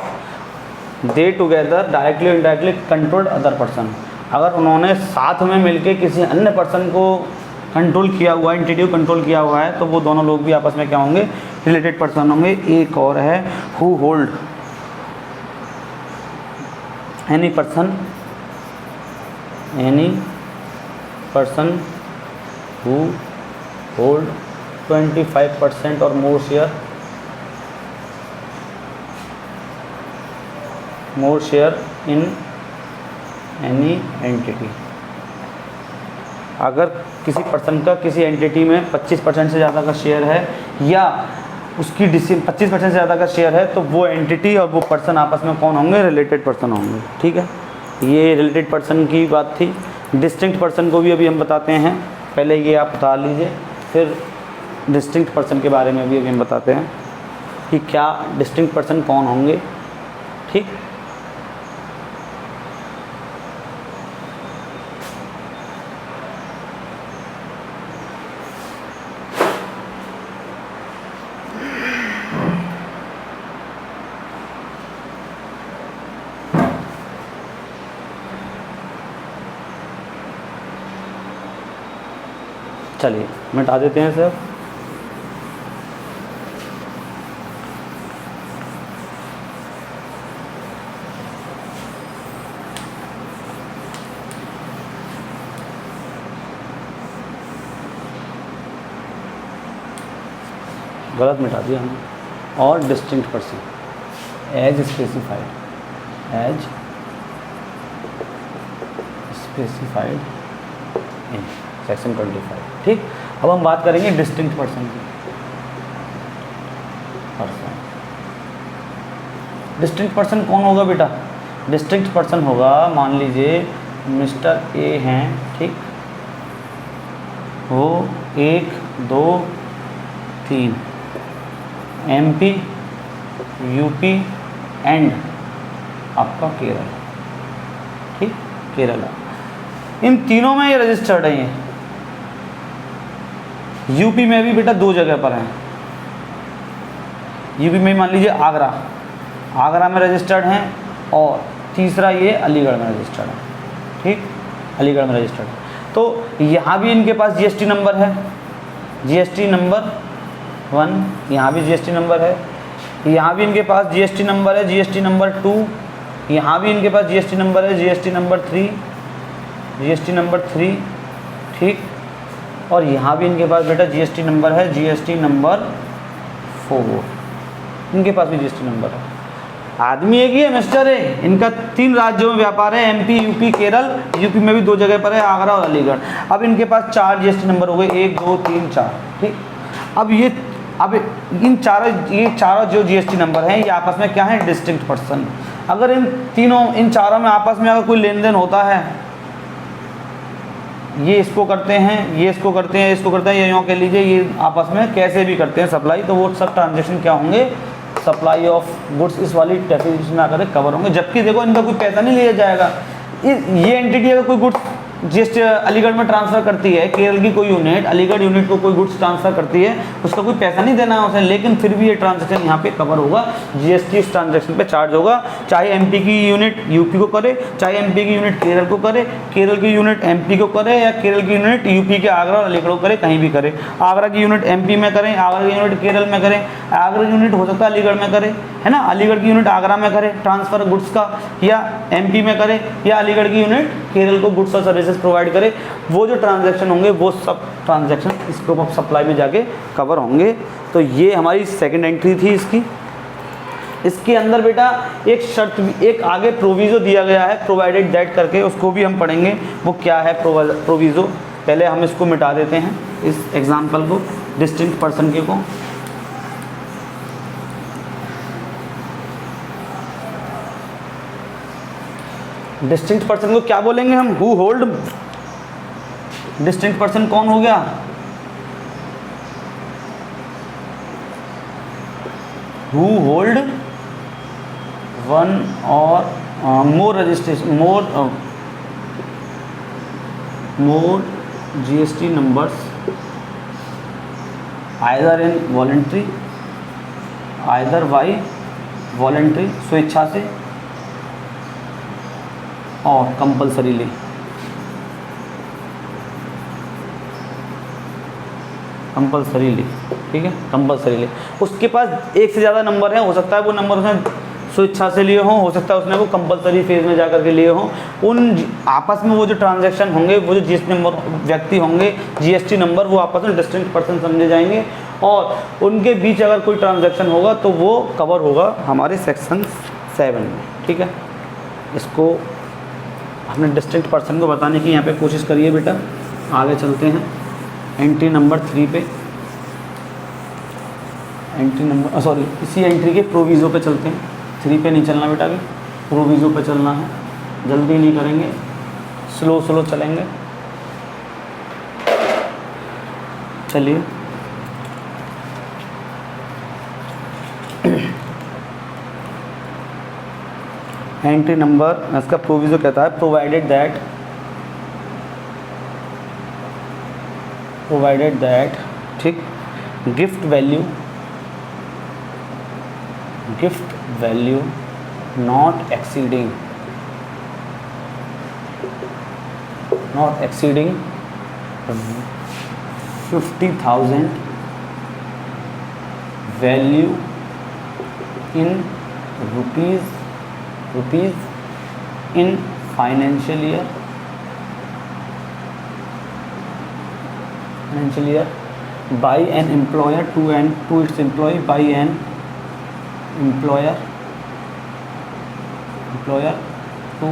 Speaker 1: they together directly indirectly controlled other person. अगर उन्होंने साथ में मिलके किसी अन्य पर्सन को कंट्रोल किया हुआ है, एंटिटी को कंट्रोल किया हुआ है, तो वो दोनों लोग भी आपस में क्या होंगे, रिलेटेड पर्सन होंगे। एक और है who hold any person who hold 25% और मोर शेयर इन एनी एंटिटी। अगर किसी पर्सन का किसी एंटिटी में 25% से ज़्यादा का शेयर है, या उसकी 25% से ज़्यादा का शेयर है, तो वो एंटिटी और वो पर्सन आपस में कौन होंगे, रिलेटेड पर्सन होंगे, ठीक है। ये रिलेटेड पर्सन की बात थी। डिस्टिंक्ट पर्सन को भी अभी हम बताते हैं, पहले ये आप बता लीजिए, फिर डिस्टिंक्ट पर्सन के बारे में भी अभी हम बताते हैं कि क्या डिस्टिंक्ट पर्सन कौन होंगे, ठीक। चलिए मिटा देते हैं सर। गलत मिटा दिया हमने। और distinct person as specified in section 25, ठीक। अब हम बात करेंगे डिस्टिंक्ट पर्सन की। डिस्टिंक्ट पर्सन कौन होगा बेटा? डिस्टिंक्ट पर्सन होगा, मान लीजिए मिस्टर ए हैं, ठीक, वो 1 2 3 MP UP एंड आपका केरल, ठीक, केरला, इन तीनों में ये रजिस्टर्ड है। ये यूपी में भी बेटा 2 जगह पर हैं। यूपी में मान लीजिए आगरा में रजिस्टर्ड हैं, और तीसरा ये अलीगढ़ में रजिस्टर्ड है, ठीक, अलीगढ़ में रजिस्टर्ड है। तो यहाँ भी इनके पास GST नंबर है, GST नंबर 1, यहाँ भी GST नंबर है, यहाँ भी इनके पास GST नंबर है, GST नंबर 2, यहाँ भी इनके पास GST नंबर है, GST नंबर 3, ठीक, और यहाँ भी इनके पास बेटा GST नंबर है, GST नंबर 4, इनके पास भी GST नंबर है। आदमी एक ही है, मिस्टर है, इनका 3 राज्यों में व्यापार है, MP UP केरल, यूपी में भी 2 जगह पर है, आगरा और अलीगढ़। अब इनके पास 4 GST नंबर हो गए, 1 2 3 4, ठीक। अब इन चारों जो GST नंबर हैं, ये आपस में क्या है, डिस्टिंक्ट पर्सन। अगर इन चारों में आपस में अगर कोई लेन देन होता है, ये इसको करते हैं, ये इसको करते हैं, इसको करते हैं, ये यूँ कह लीजिए, ये आपस में कैसे भी करते हैं सप्लाई, तो वो सब ट्रांजेक्शन क्या होंगे, सप्लाई ऑफ गुड्स इस वाली डेफिनेशन में आकर कवर होंगे। जबकि देखो इनका कोई पैसा नहीं लिया जाएगा। ये एंटिटी अगर कोई गुड्स जीएसटी अलीगढ़ में ट्रांसफ़र करती है, केरल की कोई यूनिट अलीगढ़ यूनिट को कोई गुड्स ट्रांसफ़र करती है, उसका कोई पैसा नहीं देना है उसे, लेकिन फिर भी ये ट्रांजैक्शन यहाँ पे कवर होगा, जीएसटी इस ट्रांजैक्शन पे चार्ज होगा, चाहे एमपी की यूनिट यूपी को करे, चाहे एमपी की यूनिट केरल को करे, केरल की यूनिट एमपी को करे, या केरल की यूनिट यूपी के आगरा और अलीगढ़ को करे, कहीं भी करे। आगरा की यूनिट एमपी में करें, आगरा की यूनिट केरल में करें, आगरा की यूनिट हो सकता है अलीगढ़ में करे, है ना, अलीगढ़ की यूनिट आगरा में करे ट्रांसफ़र गुड्स का, या एमपी में करे, या अलीगढ़ की यूनिट केरल को गुड्स और सर्विसेज प्रोवाइड करे, वो जो ट्रांजैक्शन होंगे वो सब ट्रांजैक्शन स्कोप ऑफ सप्लाई में जाके कवर होंगे। तो ये हमारी सेकंड एंट्री थी इसकी। इसके अंदर बेटा एक शर्त भी, एक आगे प्रोविज़ो दिया गया है, प्रोवाइडेड दैट करके, उसको भी हम पढ़ेंगे वो क्या है प्रोविज़ो। पहले हम इसको मिटा देते हैं, इस एग्जाम्पल को, डिस्टिंक्ट पर्सन के को। डिस्टिंक्ट पर्सन को क्या बोलेंगे हम? Who hold. डिस्टिंक्ट पर्सन कौन हो गया? Who hold one or more registration, more GST numbers either in voluntary, either by voluntary स्वेच्छा से, और कंपल्सरीली। कंपल्सरीली, ठीक है, कंपल्सरीली। उसके पास एक से ज़्यादा नंबर है, हो सकता है वो नंबर उसने स्वेच्छा से लिए हों, हो सकता है उसने वो कंपल्सरी फेज में जाकर के लिए हों। उन आपस में वो जो ट्रांजैक्शन होंगे, वो जो जीएसटी नंबर व्यक्ति होंगे, जीएसटी नंबर, वो आपस में डिस्टिंक्ट पर्सन समझे जाएंगे, और उनके बीच अगर कोई ट्रांजैक्शन होगा तो वो कवर होगा हमारे सेक्शन 7 में, ठीक है। इसको हमने डिस्टिंक्ट पर्सन को बताने की यहाँ पे कोशिश करिए बेटा। आगे चलते हैं एंट्री नंबर 3 पे, एंट्री नंबर सॉरी इसी एंट्री के प्रोविज़ो पे चलते हैं। 3 पे नहीं चलना बेटा, अभी प्रोविज़ो पे चलना है, जल्दी नहीं करेंगे, स्लो स्लो चलेंगे। चलिए एंट्री नंबर, इसका प्रोविज़ो कहता है प्रोवाइडेड दैट, ठीक, gift value not exceeding $50,000 value in rupees in financial year by an employer to its employee, by an employer to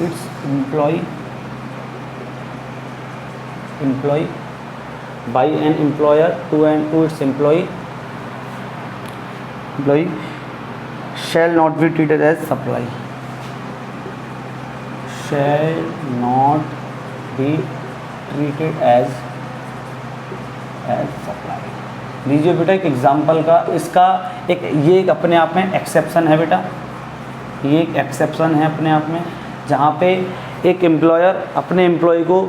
Speaker 1: its employee by an employer to its employee shall not be treated as supply, shall not be treated as supply। लीजिए बेटा एक example का, इसका ये एक अपने आप में एक्सेप्शन है बेटा, ये एक एक्सेप्शन है अपने आप में, जहाँ पे एक एम्प्लॉयर अपने एम्प्लॉय को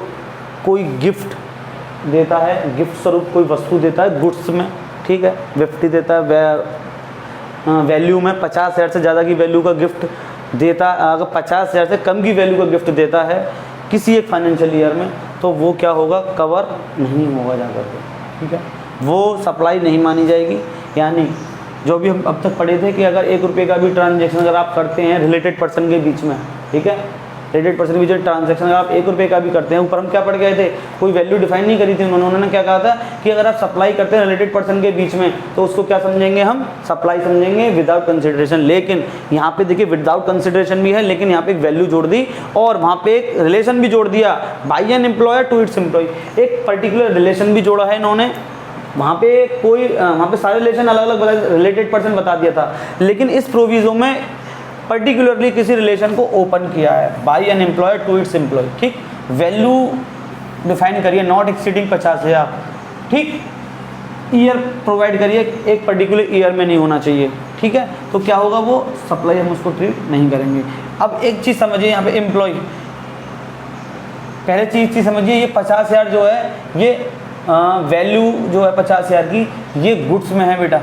Speaker 1: कोई गिफ्ट देता है, गिफ्ट स्वरूप कोई वस्तु देता है गुड्स में, ठीक है, 50 देता है वैल्यू में, 50,000 से ज़्यादा की वैल्यू का गिफ्ट देता, अगर 50,000 से कम की वैल्यू का गिफ्ट देता है किसी एक फाइनेंशियल ईयर में, तो वो क्या होगा? कवर नहीं होगा जाकर के, ठीक है, वो सप्लाई नहीं मानी जाएगी। यानी जो भी हम अब तक पढ़े थे कि अगर 1 रुपये का भी ट्रांजैक्शन अगर आप करते हैं रिलेटेड पर्सन के बीच में, ठीक है, रिलेटेड पर्सन के बीच में ट्रांजैक्शन अगर आप 1 रुपये का भी करते हैं, ऊपर हम क्या पढ़ गए थे, कोई वैल्यू डिफाइन नहीं करी थी उन्होंने क्या कहा था कि अगर आप सप्लाई करते हैं रिलेटेड पर्सन के बीच में तो उसको क्या समझेंगे हम? सप्लाई समझेंगे विदाउट कंसिडरेशन। लेकिन यहाँ पे देखिए विदाउट कंसिडरेशन भी है, लेकिन यहाँ पे एक वैल्यू जोड़ दी और वहाँ पे एक रिलेशन भी जोड़ दिया, by an employer to its employee, एक पर्टिकुलर रिलेशन भी जोड़ा है इन्होंने। वहाँ पे वहाँ पे सारे रिलेशन अलग अलग रिलेटेड पर्सन बता दिया था, लेकिन इस प्रोविज़ो में पर्टिकुलरली किसी रिलेशन को ओपन किया है, by an employer to its employee, ठीक। वैल्यू डिफाइन करिए, नॉट एक्सीडिंग 50,000, ठीक। ईयर प्रोवाइड करिए, एक पर्टिकुलर ईयर में नहीं होना चाहिए, ठीक है। तो क्या होगा? वो सप्लाई हम उसको ट्रीट नहीं करेंगे। अब एक चीज़ समझिए, यहाँ पे एम्प्लॉय पहले चीज़ समझिए, ये 50,000 जो है ये वैल्यू जो है 50,000 की, ये गुड्स में है बेटा,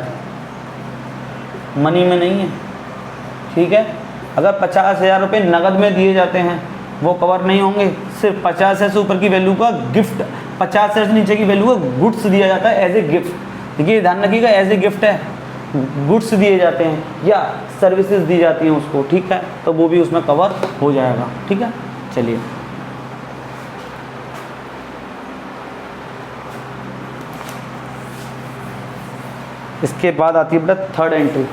Speaker 1: मनी में नहीं है। ठीक है, अगर 50,000 रुपये नगद में दिए जाते हैं वो कवर नहीं होंगे, सिर्फ 50,000 से ऊपर की वैल्यू का गिफ्ट, 50,000 से नीचे की वैल्यू का गुड्स दिया जाता है एज ए गिफ्ट। देखिए ध्यान रखिएगा, एज ए गिफ्ट है, गुड्स दिए जाते हैं या सर्विसेज दी जाती हैं उसको। ठीक है, तो वो भी उसमें कवर हो जाएगा। ठीक है, चलिए इसके बाद आती है बेटा थर्ड एंट्री।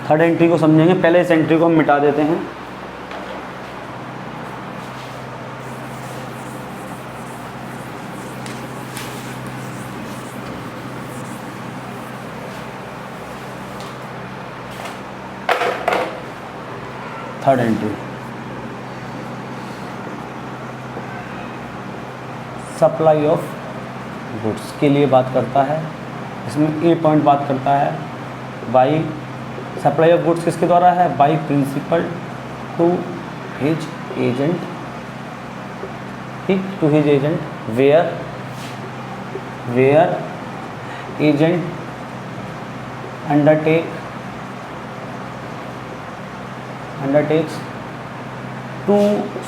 Speaker 1: थर्ड एंट्री को समझेंगे, पहले इस एंट्री को हम मिटा देते हैं। Third entry supply of goods के लिए बात करता है। इसमें ए पॉइंट बात करता है बाई सप्लाई ऑफ गुड्स किसके द्वारा है, by principal to his agent. ठीक, to his agent where agent undertakes to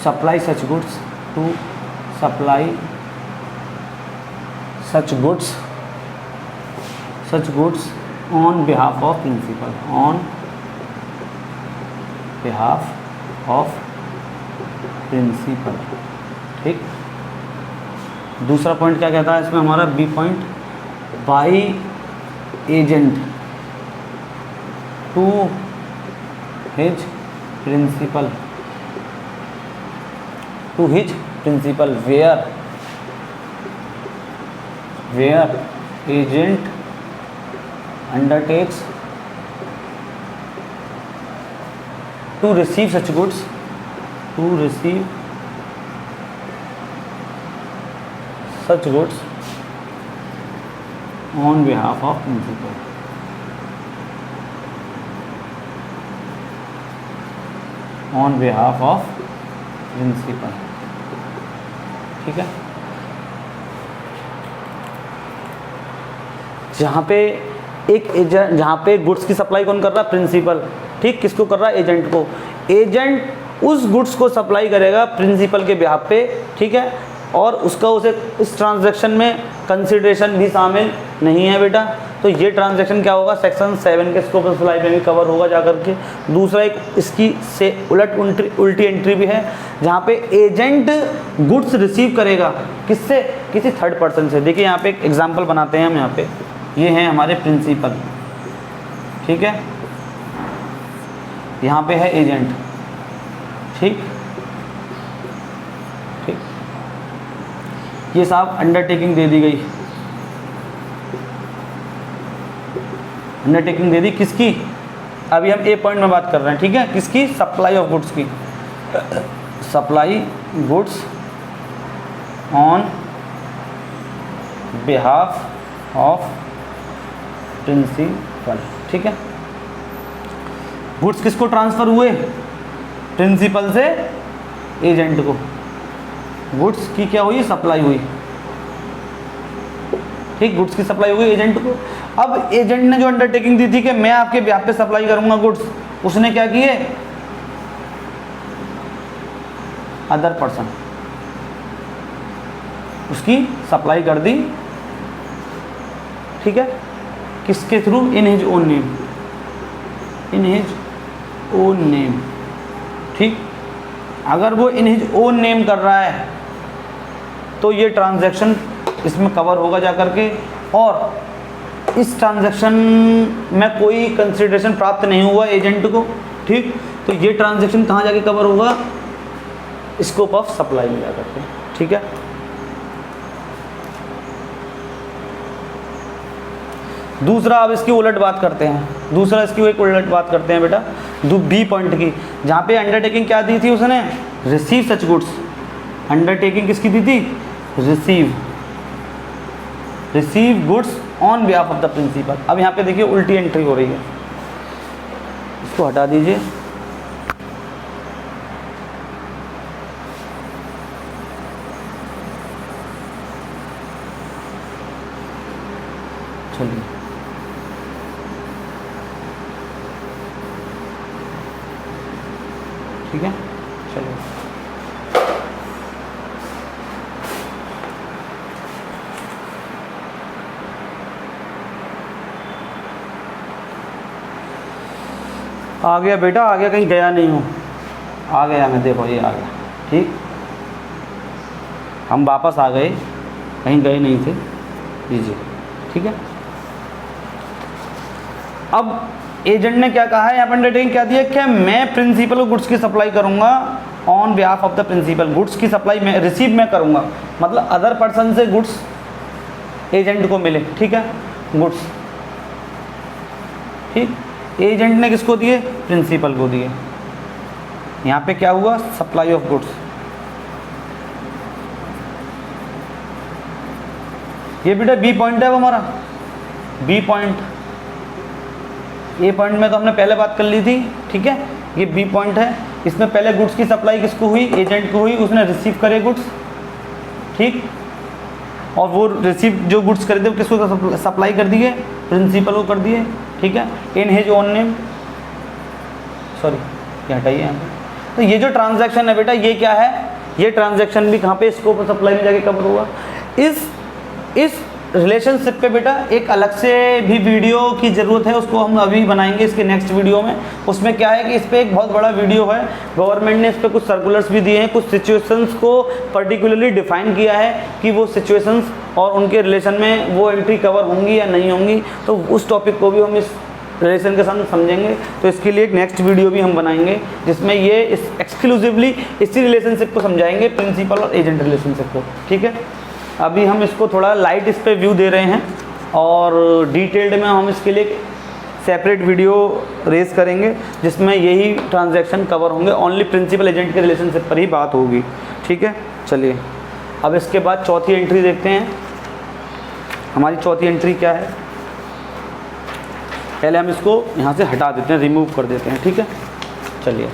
Speaker 1: supply such goods on behalf of principal। ठीक, दूसरा पॉइंट क्या कहता है इसमें हमारा, B point, by agent to his principal where agent undertakes to receive such goods on behalf of principal। ठीक है, जहाँ पे एक एजेंट, जहाँ पे गुड्स की सप्लाई कौन कर रहा है, प्रिंसिपल। ठीक, किसको कर रहा है, एजेंट को। एजेंट उस गुड्स को सप्लाई करेगा प्रिंसिपल के बिहाफ पे। ठीक है, और उसका उसे इस ट्रांजैक्शन में कंसिडरेशन भी शामिल नहीं है बेटा। तो ये ट्रांजैक्शन क्या होगा, सेक्शन 7 के स्कोप ऑफ सप्लाई में भी कवर होगा जाकर के। दूसरा एक इसकी से उल्टी एंट्री भी है, जहाँ पे एजेंट गुड्स रिसीव करेगा किससे, किसी थर्ड पर्सन से। देखिए यहाँ पे एक एग्जांपल बनाते हैं हम। यहाँ पे ये हैं हमारे प्रिंसिपल। ठीक है, यहाँ पे है एजेंट। ठीक, ये साहब अंडरटेकिंग दे दी गई, अंडरटेकिंग दे दी किसकी, अभी हम ए पॉइंट में बात कर रहे हैं। ठीक है, किसकी, सप्लाई ऑफ गुड्स की, supply goods on behalf of principal. ठीक है, गुड्स किसको ट्रांसफर हुए, प्रिंसिपल से एजेंट को। गुड्स की क्या हुई, सप्लाई हुई। ठीक, गुड्स की सप्लाई हुई एजेंट को। अब एजेंट ने जो अंडरटेकिंग दी थी कि मैं आपके बिहाफ पे सप्लाई करूंगा गुड्स, उसने क्या किए, अदर पर्सन उसकी सप्लाई कर दी। ठीक है, किसके through, in his own name. ठीक, अगर वो इन हिज ओन नेम कर रहा है तो ये ट्रांजैक्शन इसमें कवर होगा जाकर के, और इस ट्रांजैक्शन में कोई कंसिडरेशन प्राप्त नहीं हुआ एजेंट को। ठीक, तो ये ट्रांजैक्शन कहाँ जाके कवर होगा, स्कोप ऑफ सप्लाई में जाकर के। ठीक है, दूसरा अब इसकी उलट बात करते हैं, दूसरा इसकी एक उलट बात करते हैं बेटा, बी पॉइंट की, जहाँ पे अंडरटेकिंग क्या दी थी उसने, रिसीव सच गुड्स। अंडरटेकिंग किसकी दी थी, receive goods on behalf of the principal. अब यहाँ पे देखिए उल्टी एंट्री हो रही है, इसको हटा दीजिए। चलिए ठीक है, चलिए आ गया बेटा, आ गया, कहीं गया नहीं हूँ, आ गया मैं, देखो ये आ गया। ठीक, हम वापस आ गए, कहीं गए नहीं थे, लीजिए। ठीक है, अब एजेंट ने क्या कहा है यहाँ पर, अंडरटेकिंग क्या दिया, क्या मैं प्रिंसिपल को गुड्स की सप्लाई करूँगा on behalf of the principal, goods की सप्लाई मैं रिसीव मैं करूँगा, मतलब अदर पर्सन से गुड्स एजेंट को मिले। ठीक है, गुड्स, ठीक, एजेंट ने किसको दिए, प्रिंसिपल को दिए। यहाँ पे क्या हुआ, सप्लाई ऑफ गुड्स। ये बेटा बी पॉइंट है वो हमारा, बी पॉइंट, ए पॉइंट में तो हमने पहले बात कर ली थी। ठीक है, ये बी पॉइंट है, इसमें पहले गुड्स की सप्लाई किसको हुई, एजेंट को हुई, उसने रिसीव करे गुड्स। ठीक, और वो रिसीव जो गुड्स खरीदे वो किसको सप्लाई कर दिए, प्रिंसिपल को कर दिए। ठीक है, in his own name, sorry ये हटाइए यहाँ पे। तो ये जो ट्रांजैक्शन है बेटा, ये क्या है, ये ट्रांजैक्शन भी कहाँ पे, स्कोप ऑफ सप्लाई में जाके कवर हुआ। इस रिलेशनशिप पे बेटा एक अलग से भी वीडियो की ज़रूरत है, उसको हम अभी बनाएंगे इसके नेक्स्ट वीडियो में। उसमें क्या है कि इस पर एक बहुत बड़ा वीडियो है, गवर्नमेंट ने इस पर कुछ सर्कुलर्स भी दिए हैं, कुछ सिचुएशंस को पर्टिकुलरली डिफाइन किया है कि वो सिचुएशंस और उनके रिलेशन में वो एंट्री कवर होंगी या नहीं होंगी। तो उस टॉपिक को भी हम इस रिलेशन के साथ समझेंगे। तो इसके लिए एक नेक्स्ट वीडियो भी हम बनाएंगे जिसमें ये इस एक्सक्लूसिवली इसी रिलेशनशिप को समझाएंगे, प्रिंसिपल और एजेंट रिलेशनशिप को। ठीक है, अभी हम इसको थोड़ा लाइट इस पे व्यू दे रहे हैं और डिटेल्ड में हम इसके लिए सेपरेट वीडियो रेस करेंगे जिसमें यही ट्रांजैक्शन कवर होंगे, ओनली प्रिंसिपल एजेंट के रिलेशनशिप पर ही बात होगी। ठीक है, चलिए अब इसके बाद चौथी एंट्री देखते हैं। हमारी चौथी एंट्री क्या है, पहले हम इसको यहाँ से हटा देते हैं, रिमूव कर देते हैं। ठीक है, चलिए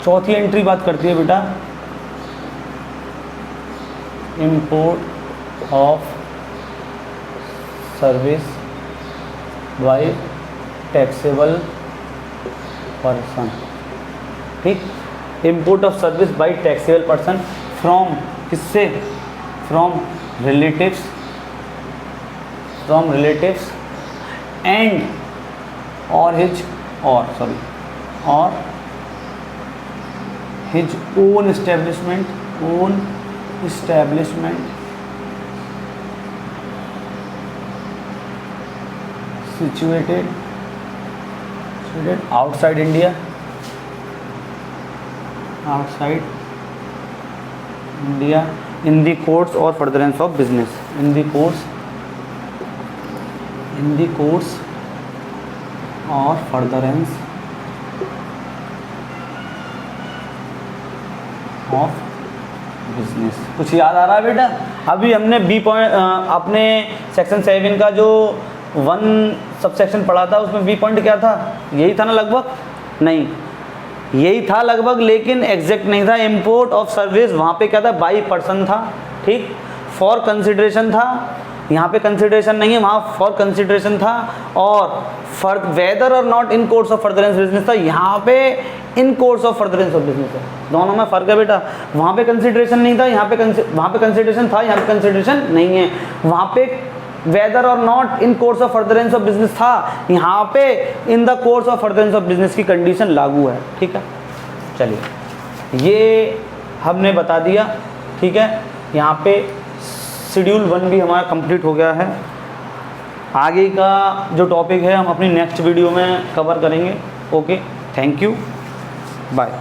Speaker 1: चौथी एंट्री बात करती है बेटा import of service by taxable person. ठीक, import of service by taxable person from, किससे, from relatives and or his or his own establishment situated outside India in the course or furtherance of business, in the course or furtherance of business. कुछ याद आ रहा है बेटा? अभी हमने B point अपने section 7 का जो 1 सबसेक्शन पढ़ा था उसमें बी पॉइंट क्या था, यही था ना लगभग? नहीं, यही था लगभग, लेकिन एग्जैक्ट नहीं था। इंपोर्ट ऑफ सर्विस वहाँ पे क्या था, बाई पर्सन था। ठीक, फॉर कंसिडरेशन था, यहाँ पे कंसिडरेशन नहीं है, वहाँ फॉर कंसिडरेशन था। और for whether or not in course of furtherance business था, यहाँ पे in course of furtherance of business है। दोनों में फ़र्क है बेटा। वहाँ पे कंसिडरेशन नहीं था, यहाँ पे वहाँ पे कंसिडरेशन था, यहाँ पे कंसिडरेशन नहीं है। वहाँ पे weather or not in course of furtherance of business था, यहाँ पे इन the course of furtherance of business की कंडीशन लागू है। ठीक है, चलिए ये हमने बता दिया। ठीक है, यहाँ पे शेड्यूल 1 भी हमारा कंप्लीट हो गया है। आगे का जो टॉपिक है हम अपनी नेक्स्ट वीडियो में कवर करेंगे। Okay, thank you, bye.